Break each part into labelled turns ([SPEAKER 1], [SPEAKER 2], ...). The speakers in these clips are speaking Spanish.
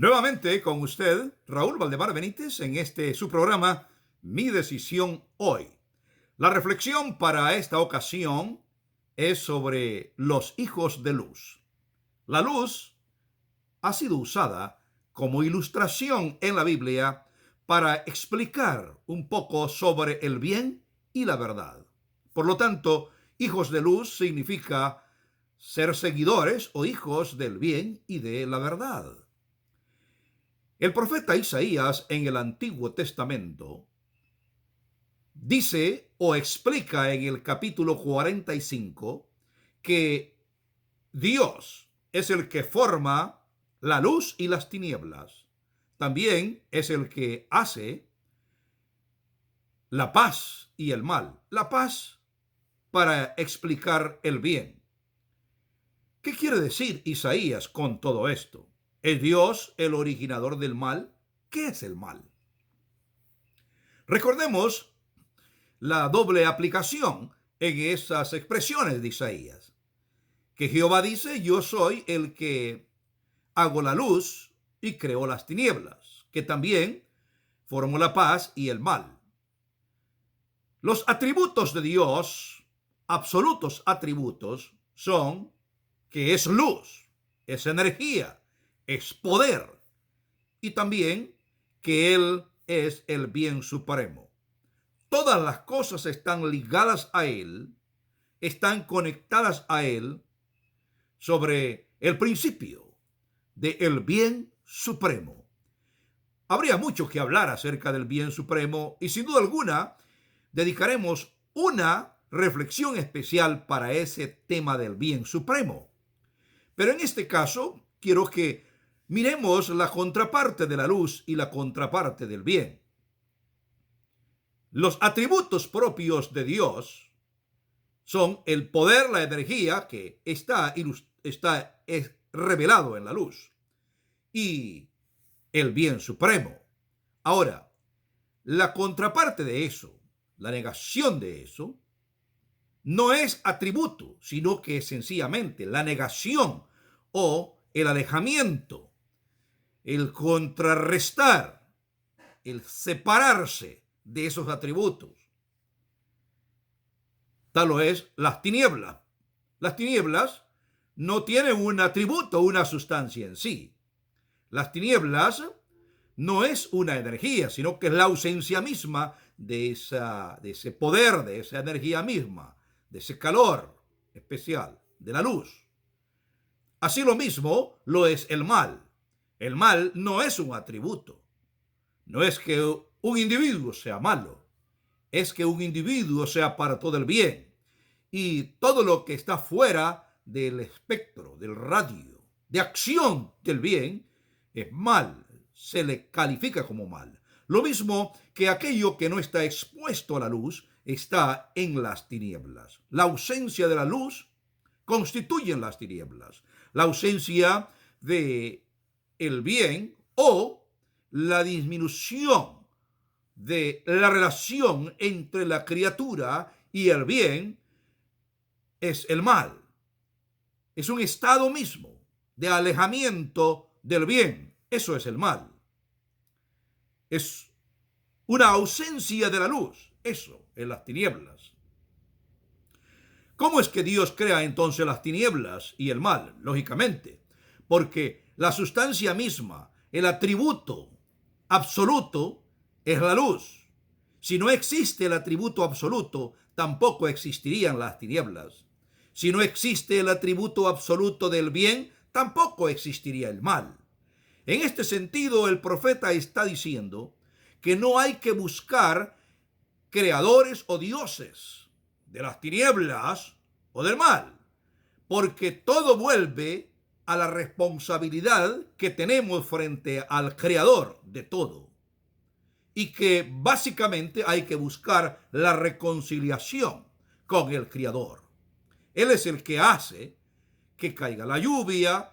[SPEAKER 1] Nuevamente con usted, Raúl Valdemar Benítez, en su programa Mi Decisión Hoy. La reflexión para esta ocasión es sobre los hijos de luz. La luz ha sido usada como ilustración en la Biblia para explicar un poco sobre el bien y la verdad. Por lo tanto, hijos de luz significa ser seguidores o hijos del bien y de la verdad. El profeta Isaías en el Antiguo Testamento dice o explica en el capítulo 45 que Dios es el que forma la luz y las tinieblas. También es el que hace la paz y el mal. La paz para explicar el bien. ¿Qué quiere decir Isaías con todo esto? ¿Es Dios el originador del mal? ¿Qué es el mal? Recordemos la doble aplicación en esas expresiones de Isaías. Que Jehová dice, yo soy el que hago la luz y creo las tinieblas, que también formo la paz y el mal. Los atributos de Dios, absolutos atributos, son que es luz, es energía, es poder, y también que Él es el bien supremo. Todas las cosas están ligadas a Él, están conectadas a Él sobre el principio del bien supremo. Habría mucho que hablar acerca del bien supremo y sin duda alguna dedicaremos una reflexión especial para ese tema del bien supremo. Pero en este caso quiero que miremos la contraparte de la luz y la contraparte del bien. Los atributos propios de Dios son el poder, la energía que está revelado en la luz y el bien supremo. Ahora, la contraparte de eso, la negación de eso, no es atributo, sino que es sencillamente la negación o el alejamiento, el contrarrestar, el separarse de esos atributos. Tal lo es las tinieblas. Las tinieblas no tienen un atributo, una sustancia en sí. Las tinieblas no es una energía, sino que es la ausencia misma de ese poder, de esa energía misma, de ese calor especial, de la luz. Así lo mismo lo es el mal. El mal no es un atributo. No es que un individuo sea malo, es que un individuo sea para todo el bien. Y todo lo que está fuera del espectro, del radio, de acción del bien, es mal, se le califica como mal. Lo mismo que aquello que no está expuesto a la luz está en las tinieblas. La ausencia de la luz constituye las tinieblas. La ausencia de el bien o la disminución de la relación entre la criatura y el bien es el mal. Es un estado mismo de alejamiento del bien. Eso es el mal. Es una ausencia de la luz. Eso es las tinieblas. ¿Cómo es que Dios crea entonces las tinieblas y el mal? Lógicamente, porque la sustancia misma, el atributo absoluto es la luz. Si no existe el atributo absoluto, tampoco existirían las tinieblas. Si no existe el atributo absoluto del bien, tampoco existiría el mal. En este sentido, el profeta está diciendo que no hay que buscar creadores o dioses de las tinieblas o del mal, porque todo vuelve a la responsabilidad que tenemos frente al creador de todo, y que básicamente hay que buscar la reconciliación con el creador. Él es el que hace que caiga la lluvia,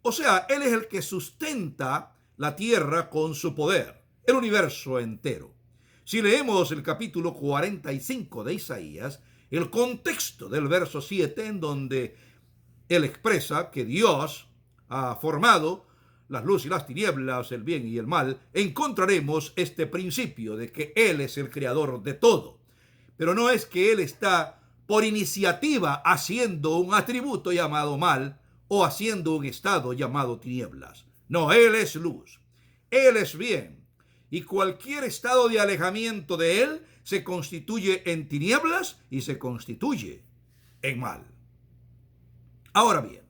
[SPEAKER 1] o sea, Él es el que sustenta la tierra con su poder, el universo entero. Si leemos el capítulo 45 de Isaías, el contexto del verso 7, en donde él expresa que Dios ha formado la luz y las tinieblas, el bien y el mal, encontraremos este principio de que Él es el creador de todo. Pero no es que Él está por iniciativa haciendo un atributo llamado mal o haciendo un estado llamado tinieblas. No, Él es luz. Él es bien. Y cualquier estado de alejamiento de Él se constituye en tinieblas y se constituye en mal. Ahora bien,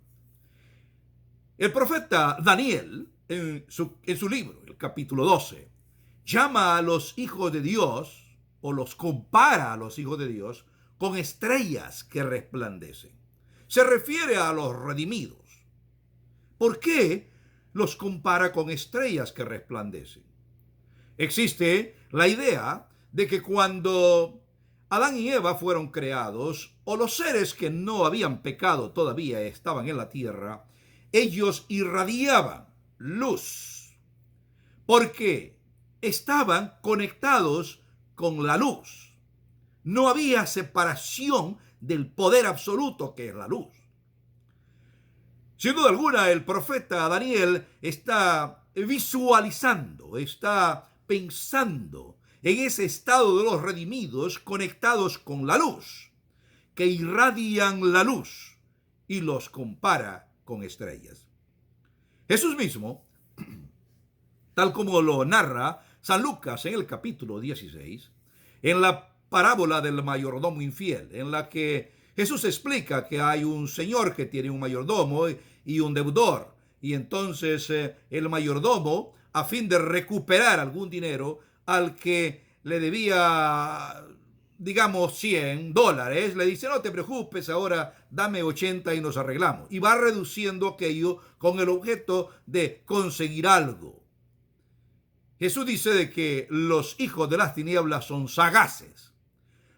[SPEAKER 1] el profeta Daniel, en su libro, el capítulo 12, llama a los hijos de Dios, o los compara a los hijos de Dios, con estrellas que resplandecen. Se refiere a los redimidos. ¿Por qué los compara con estrellas que resplandecen? Existe la idea de que cuando Adán y Eva fueron creados, o los seres que no habían pecado todavía estaban en la tierra, ellos irradiaban luz, porque estaban conectados con la luz. No había separación del poder absoluto que es la luz. Sin duda alguna, el profeta Daniel está visualizando, está pensando en ese estado de los redimidos conectados con la luz, que irradian la luz, y los compara con estrellas. Jesús mismo, tal como lo narra San Lucas en el capítulo 16, en la parábola del mayordomo infiel, en la que Jesús explica que hay un señor que tiene un mayordomo y un deudor, y entonces el mayordomo, a fin de recuperar algún dinero al que le debía, digamos, $100, le dice: no te preocupes, ahora dame 80 y nos arreglamos. Y va reduciendo aquello con el objeto de conseguir algo. Jesús dice de que los hijos de las tinieblas son sagaces,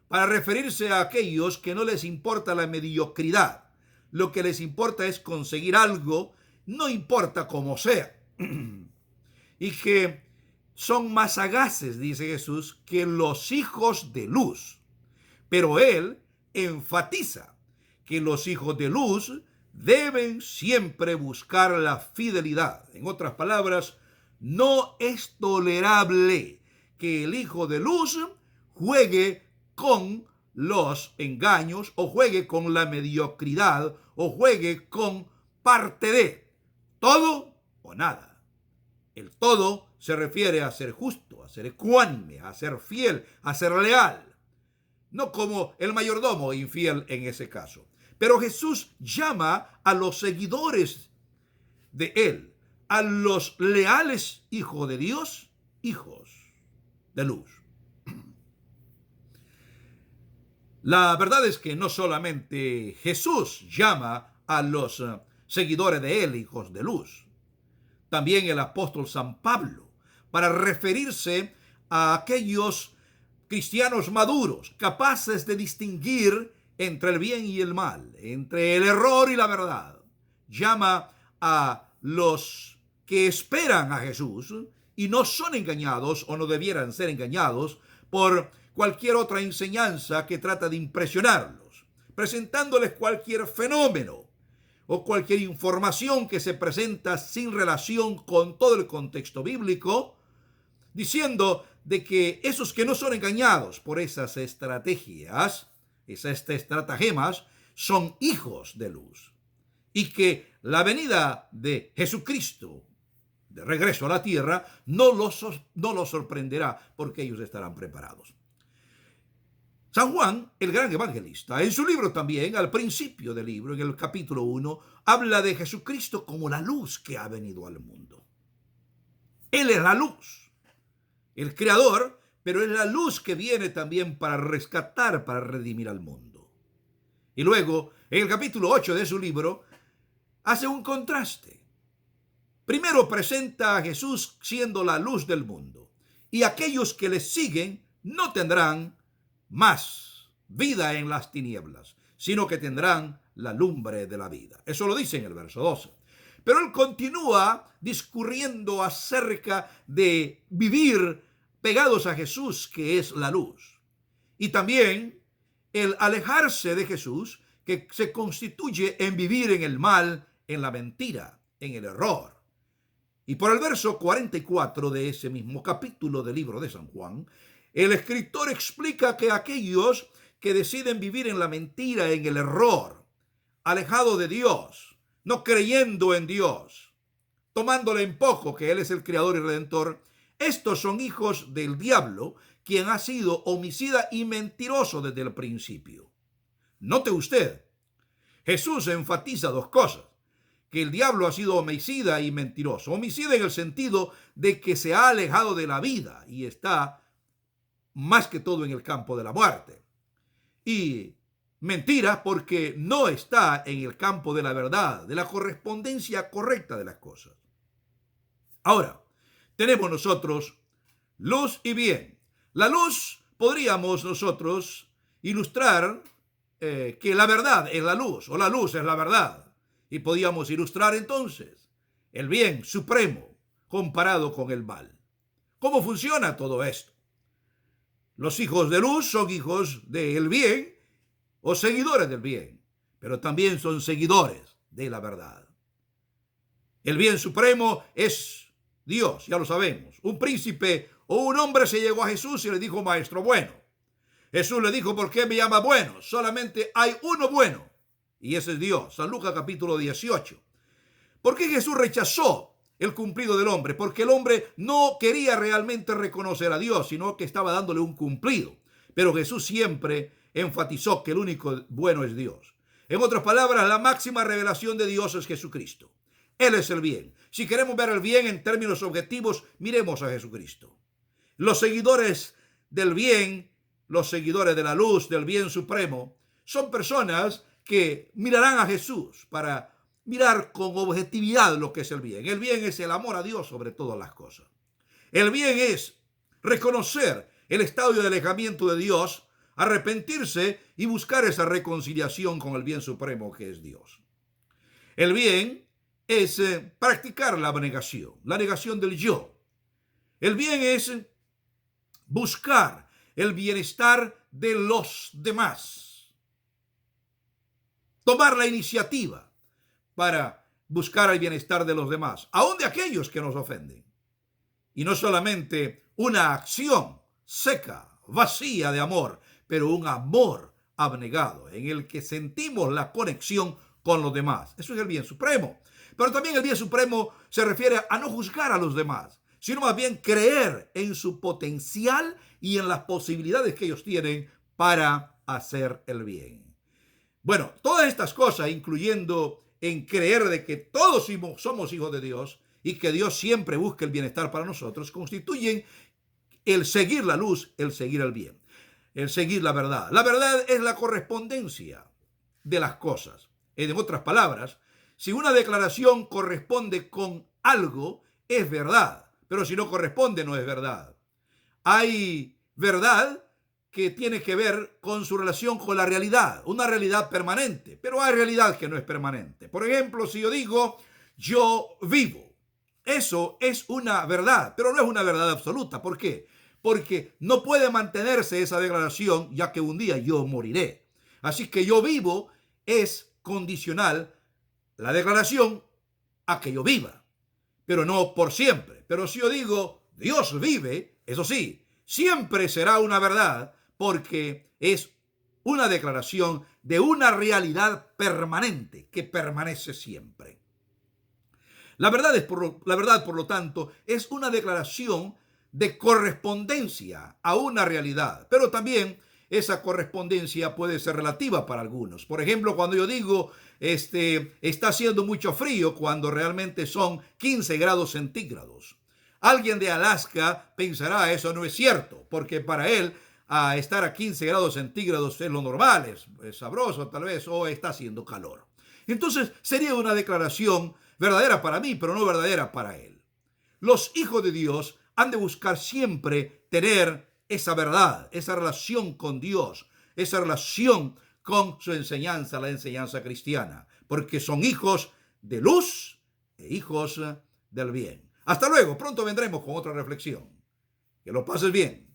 [SPEAKER 1] para referirse a aquellos que no les importa la mediocridad. Lo que les importa es conseguir algo, no importa cómo sea. Y que son más sagaces, dice Jesús, que los hijos de luz. Pero Él enfatiza que los hijos de luz deben siempre buscar la fidelidad. En otras palabras, no es tolerable que el hijo de luz juegue con los engaños, o juegue con la mediocridad, o juegue con parte de todo o nada. El todo se refiere a ser justo, a ser ecuánime, a ser fiel, a ser leal. No como el mayordomo infiel en ese caso. Pero Jesús llama a los seguidores de Él, a los leales hijos de Dios, hijos de luz. La verdad es que no solamente Jesús llama a los seguidores de Él hijos de luz, también el apóstol San Pablo, para referirse a aquellos cristianos maduros, capaces de distinguir entre el bien y el mal, entre el error y la verdad, llama a los que esperan a Jesús y no son engañados, o no debieran ser engañados, por cualquier otra enseñanza que trata de impresionarlos, presentándoles cualquier fenómeno o cualquier información que se presenta sin relación con todo el contexto bíblico, diciendo de que esos que no son engañados por esas estrategias, esas estratagemas, son hijos de luz, y que la venida de Jesucristo de regreso a la tierra no los sorprenderá, porque ellos estarán preparados. San Juan, el gran evangelista, en su libro también, al principio del libro, en el capítulo 1, habla de Jesucristo como la luz que ha venido al mundo. Él es la luz, el creador, pero es la luz que viene también para rescatar, para redimir al mundo. Y luego, en el capítulo 8 de su libro, hace un contraste. Primero presenta a Jesús siendo la luz del mundo, y aquellos que le siguen no tendrán más vida en las tinieblas, sino que tendrán la lumbre de la vida. Eso lo dice en el verso 12. Pero él continúa discurriendo acerca de vivir pegados a Jesús, que es la luz. Y también el alejarse de Jesús, que se constituye en vivir en el mal, en la mentira, en el error. Y por el verso 44 de ese mismo capítulo del libro de San Juan, el escritor explica que aquellos que deciden vivir en la mentira, en el error, alejado de Dios, no creyendo en Dios, tomándole en poco que Él es el Creador y Redentor, estos son hijos del diablo, quien ha sido homicida y mentiroso desde el principio. Note usted, Jesús enfatiza dos cosas: que el diablo ha sido homicida y mentiroso. Homicida en el sentido de que se ha alejado de la vida y está más que todo en el campo de la muerte. Y mentira porque no está en el campo de la verdad, de la correspondencia correcta de las cosas. Ahora, tenemos nosotros luz y bien. La luz podríamos nosotros ilustrar que la verdad es la luz, o la luz es la verdad. Y podíamos ilustrar entonces el bien supremo comparado con el mal. ¿Cómo funciona todo esto? Los hijos de luz son hijos del bien o seguidores del bien, pero también son seguidores de la verdad. El bien supremo es Dios, ya lo sabemos. Un príncipe o un hombre se llegó a Jesús y le dijo: maestro bueno. Jesús le dijo: ¿por qué me llama bueno? Solamente hay uno bueno, y ese es Dios. San Lucas capítulo 18. ¿Por qué Jesús rechazó el cumplido del hombre? Porque el hombre no quería realmente reconocer a Dios, sino que estaba dándole un cumplido. Pero Jesús siempre enfatizó que el único bueno es Dios. En otras palabras, la máxima revelación de Dios es Jesucristo. Él es el bien. Si queremos ver el bien en términos objetivos, miremos a Jesucristo. Los seguidores del bien, los seguidores de la luz, del bien supremo, son personas que mirarán a Jesús para mirar con objetividad lo que es el bien. El bien es el amor a Dios sobre todas las cosas. El bien es reconocer el estado de alejamiento de Dios, arrepentirse y buscar esa reconciliación con el bien supremo que es Dios. El bien es practicar la negación del yo. El bien es buscar el bienestar de los demás. Tomar la iniciativa para buscar el bienestar de los demás, aun de aquellos que nos ofenden. Y no solamente una acción seca, vacía de amor, pero un amor abnegado, en el que sentimos la conexión con los demás. Eso es el bien supremo. Pero también el bien supremo se refiere a no juzgar a los demás, sino más bien creer en su potencial y en las posibilidades que ellos tienen para hacer el bien. Bueno, todas estas cosas, incluyendo en creer de que todos somos hijos de Dios y que Dios siempre busca el bienestar para nosotros, constituyen el seguir la luz, el seguir el bien, el seguir la verdad. La verdad es la correspondencia de las cosas. En otras palabras, si una declaración corresponde con algo, es verdad, pero si no corresponde, no es verdad. Hay verdad que tiene que ver con su relación con la realidad, una realidad permanente, pero hay realidad que no es permanente. Por ejemplo, si yo digo, yo vivo, eso es una verdad, pero no es una verdad absoluta. ¿Por qué? Porque no puede mantenerse esa declaración, ya que un día yo moriré. Así que yo vivo es condicional la declaración a que yo viva, pero no por siempre. Pero si yo digo, Dios vive, eso sí, siempre será una verdad, porque es una declaración de una realidad permanente que permanece siempre. La verdad, por lo tanto, es una declaración de correspondencia a una realidad, pero también esa correspondencia puede ser relativa para algunos. Por ejemplo, cuando yo digo, está haciendo mucho frío, cuando realmente son 15 grados centígrados. Alguien de Alaska pensará, eso no es cierto, porque para él estar a 15 grados centígrados es lo normal, es sabroso tal vez, o está haciendo calor. Entonces sería una declaración verdadera para mí, pero no verdadera para él. Los hijos de Dios han de buscar siempre tener esa verdad, esa relación con Dios, esa relación con su enseñanza, la enseñanza cristiana, porque son hijos de luz e hijos del bien. Hasta luego, pronto vendremos con otra reflexión. Que lo pases bien.